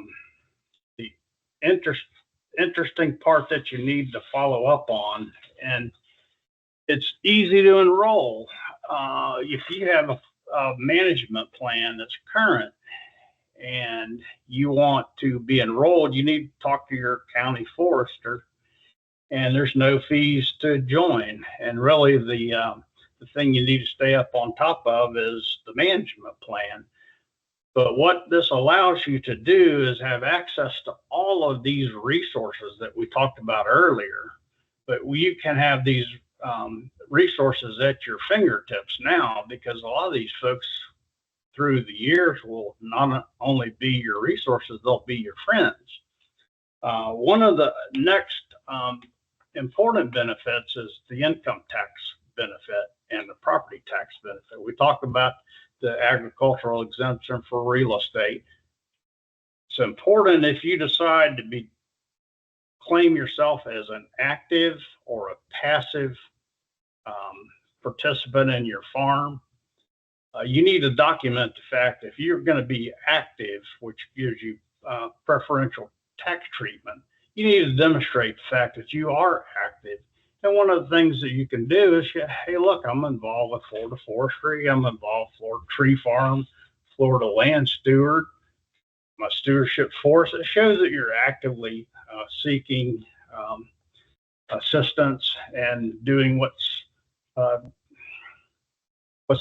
Speaker 1: interesting part that you need to follow up on, and it's easy to enroll. If you have a management plan that's current and you want to be enrolled, you need to talk to your county forester and there's no fees to join. And really, the thing you need to stay up on top of is the management plan. But what this allows you to do is have access to all of these resources that we talked about earlier. But you can have these resources at your fingertips now, because a lot of these folks through the years will not only be your resources, they'll be your friends. One of the next important benefits is the income tax benefit and the property tax benefit. We talked about the agricultural exemption for real estate. It's important if you decide to claim yourself as an active or a passive participant in your farm. You need to document the fact if you're going to be active, which gives you preferential tax treatment, you need to demonstrate the fact that you are active. And one of the things that you can do is, hey, look, I'm involved with Florida Forestry, I'm involved with Florida Tree Farm, Florida Land Steward, my stewardship force. It shows that you're actively seeking assistance and doing what's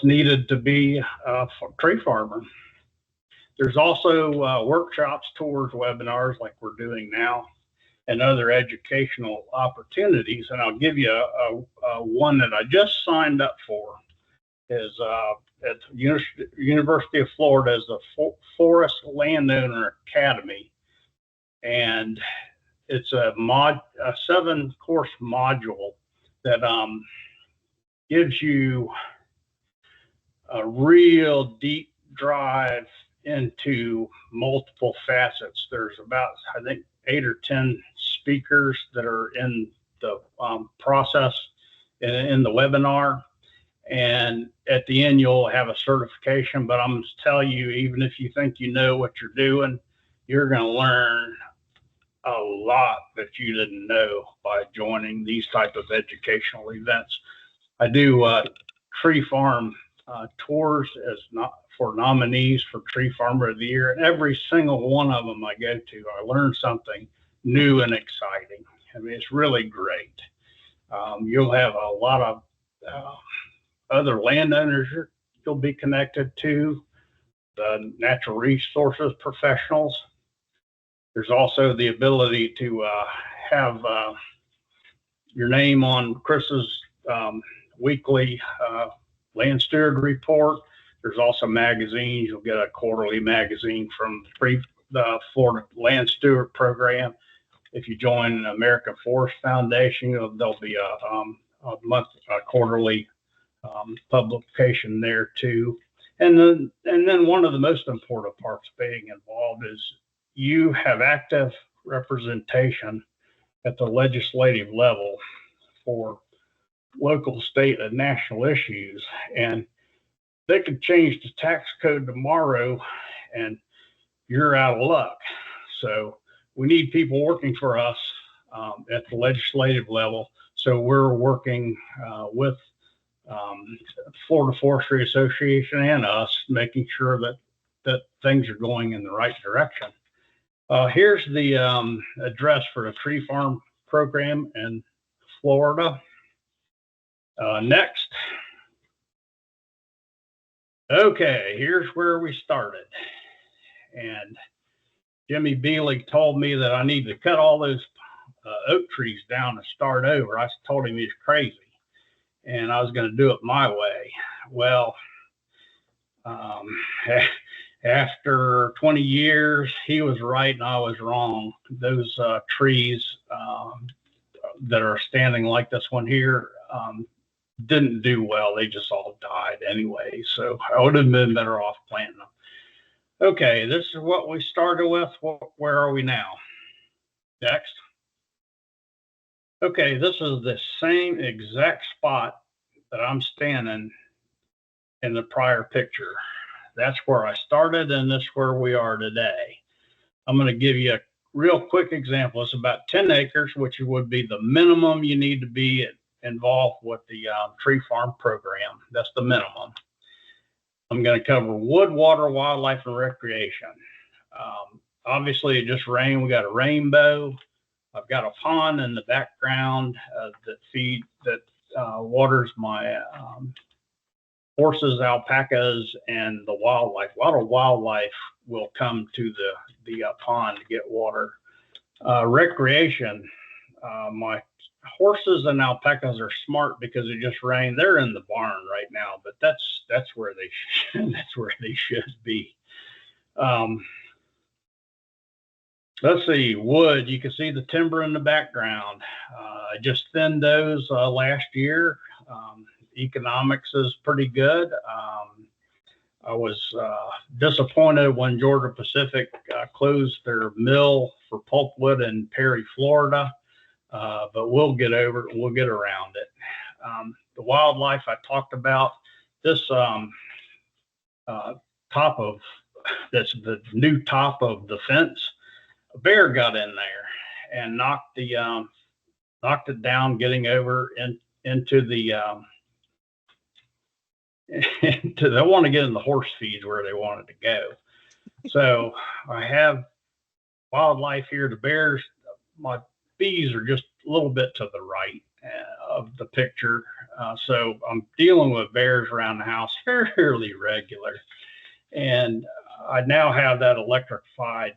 Speaker 1: needed to be a tree farmer. There's also workshops, tours, webinars like we're doing now, and other educational opportunities. And I'll give you a one that I just signed up for. Is at University of Florida is the Forest Landowner Academy, and it's a 7-course module that gives you a real deep dive into multiple facets. There's about, I think, 8 or 10 speakers that are in the process in the webinar. And at the end, you'll have a certification. But I'm going to tell you, even if you think you know what you're doing, you're going to learn a lot that you didn't know by joining these type of educational events. I do tree farm tours as for nominees for Tree Farmer of the Year, and every single one of them I go to, I learn something new and exciting. I mean, it's really great. You'll have a lot of other landowners you'll be connected to, the natural resources professionals. There's also the ability to have your name on Chris's weekly land steward report. There's also magazines. You'll get a quarterly magazine from the Florida Land Steward program. If you join the American Forest Foundation, there'll be a quarterly publication there too. And then one of the most important parts of being involved is you have active representation at the legislative level for local, state, and national issues. And they could change the tax code tomorrow and you're out of luck. So we need people working for us at the legislative level. So we're working with Florida Forestry Association and us, making sure that things are going in the right direction. Here's the address for the tree farm program in Florida. Next. Okay, here's where we started. And Jimmy Beelig told me that I need to cut all those oak trees down and start over. I told him he's crazy, and I was going to do it my way. Well, after 20 years, he was right and I was wrong. Those trees that are standing like this one here didn't do well. They just all died anyway. So I would have been better off planting them. Okay, this is what we started with. Where are we now? Next. Okay, this is the same exact spot that I'm standing in the prior picture. That's where I started, and that's where we are today. I'm going to give you a real quick example. It's about 10 acres, which would be the minimum you need to be involved with the tree farm program. That's the minimum. I'm going to cover wood, water, wildlife, and recreation. Obviously, it just rained. We got a rainbow. I've got a pond in the background that waters my horses, alpacas, and the wildlife. A lot of wildlife will come to the pond to get water. Recreation. My horses and alpacas are smart because it just rained. They're in the barn right now, but that's where they that's where they should be. Let's see, wood. You can see the timber in the background. I just thinned those last year. Economics is pretty good. I was disappointed when Georgia Pacific closed their mill for pulpwood in Perry, Florida, but we'll get over it. We'll get around it. The wildlife I talked about. This top of that's the new top of the fence. A bear got in there and knocked it down, getting over into the they want to get in the horse feeds where they wanted to go. So I have wildlife here. The bears, my bees are just a little bit to the right of the picture. So I'm dealing with bears around the house fairly regular. And I now have that electrified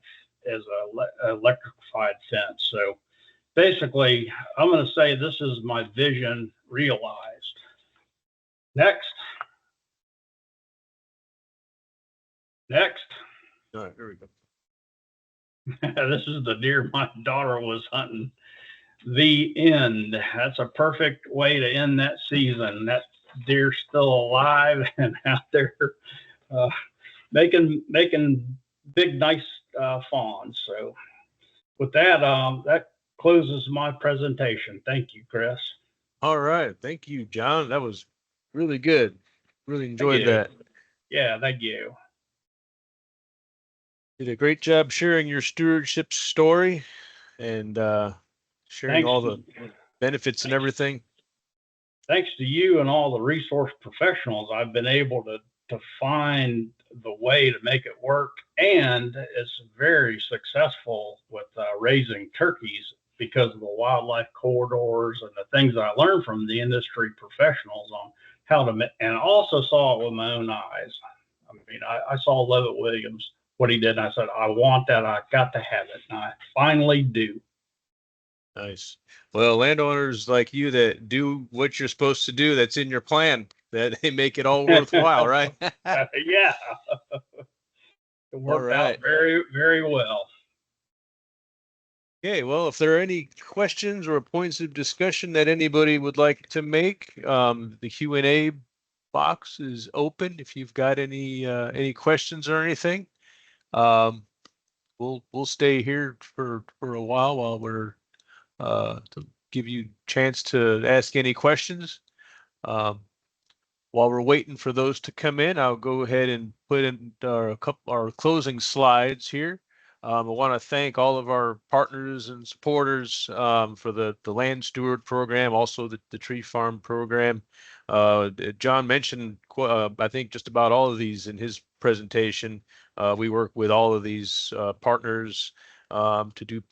Speaker 1: as a electrified fence. So basically, I'm going to say this is my vision realized. Next.
Speaker 2: All right, here we go.
Speaker 1: This is the deer my daughter was hunting. The end. That's a perfect way to end that season. That deer's still alive and out there making big, nice fawns. So with that, that closes my presentation. Thank you, Chris.
Speaker 2: All right. Thank you, John. That was really good. Really enjoyed that.
Speaker 1: Yeah, thank you.
Speaker 2: Did a great job sharing your stewardship story and sharing all the benefits and everything.
Speaker 1: Thanks to you and all the resource professionals, I've been able to find the way to make it work, and it's very successful with raising turkeys because of the wildlife corridors and the things I learned from the industry professionals on how to, and I also saw it with my own eyes. I mean, I saw Levitt Williams, what he did, and I said, I want that. I got to have it, and I finally do.
Speaker 2: Nice. Well, landowners like you that do what you're supposed to do, that's in your plan, that they make it all worthwhile, right?
Speaker 1: Yeah. It worked out very, very well.
Speaker 2: Okay, well, if there are any questions or points of discussion that anybody would like to make, the Q&A box is open. If you've got any questions or anything, we'll stay here for a while we're to give you a chance to ask any questions. While we're waiting for those to come in, I'll go ahead and put in our closing slides here. I want to thank all of our partners and supporters for the Land Steward program, also the Tree Farm program. John mentioned, I think, just about all of these in his presentation. We work with all of these partners to do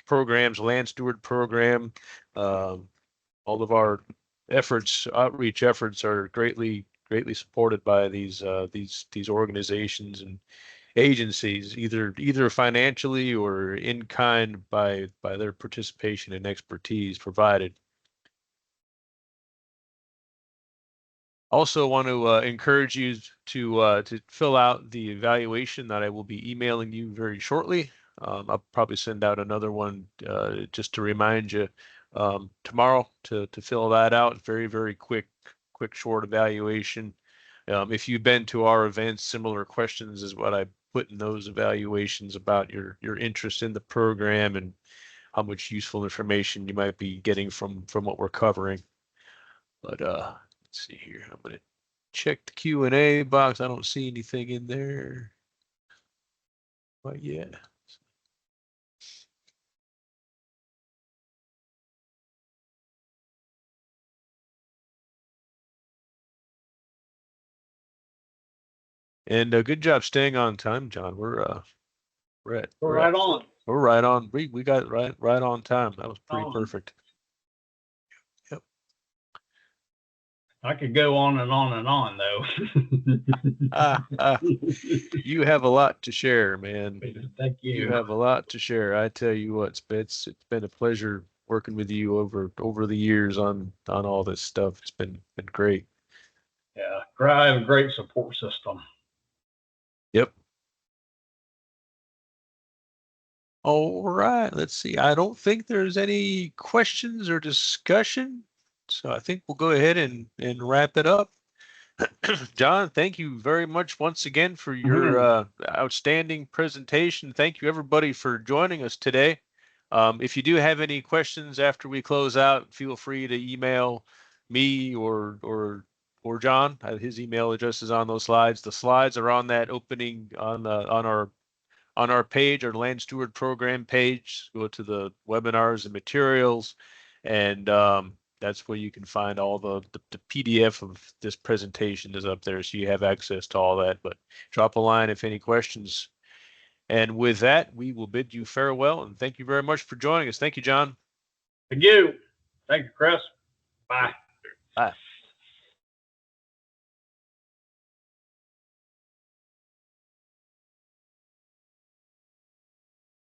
Speaker 2: programs, Land Steward program. All of our outreach efforts are greatly supported by these organizations and agencies, either financially or in kind by their participation and expertise provided. Also want to encourage you to fill out the evaluation that I will be emailing you very shortly. I'll probably send out another one just to remind you tomorrow to fill that out. Very quick, short evaluation. If you've been to our events, similar questions is what I put in those evaluations about your interest in the program and how much useful information you might be getting from what we're covering. But let's see here. I'm going to check the Q&A box. I don't see anything in there quite yet. And good job staying on time, John. We're
Speaker 1: right on.
Speaker 2: We're right on. We got it right on time. That was pretty
Speaker 1: Oh,
Speaker 2: perfect. Yep.
Speaker 1: I could go on and on and on, though.
Speaker 2: You have a lot to share, man.
Speaker 1: Thank
Speaker 2: You
Speaker 1: you.
Speaker 2: have a lot to share. I tell you what, it's been a pleasure working with you over the years on all this stuff. It's been great.
Speaker 1: Yeah, I have a great support system.
Speaker 2: Yep. All right. Let's see. I don't think there's any questions or discussion, so I think we'll go ahead and wrap it up. John, thank you very much once again for your outstanding presentation. Thank you everybody for joining us today. If you do have any questions after we close out, feel free to email me or John. His email address is on those slides. The slides are on that opening on our page, our Land Steward program page. Go to the webinars and materials, and that's where you can find all the PDF of this presentation is up there, so you have access to all that. But drop a line if any questions. And with that, we will bid you farewell, and thank you very much for joining us. Thank you, John.
Speaker 1: Thank you. Thank you, Chris. Bye.
Speaker 2: Bye.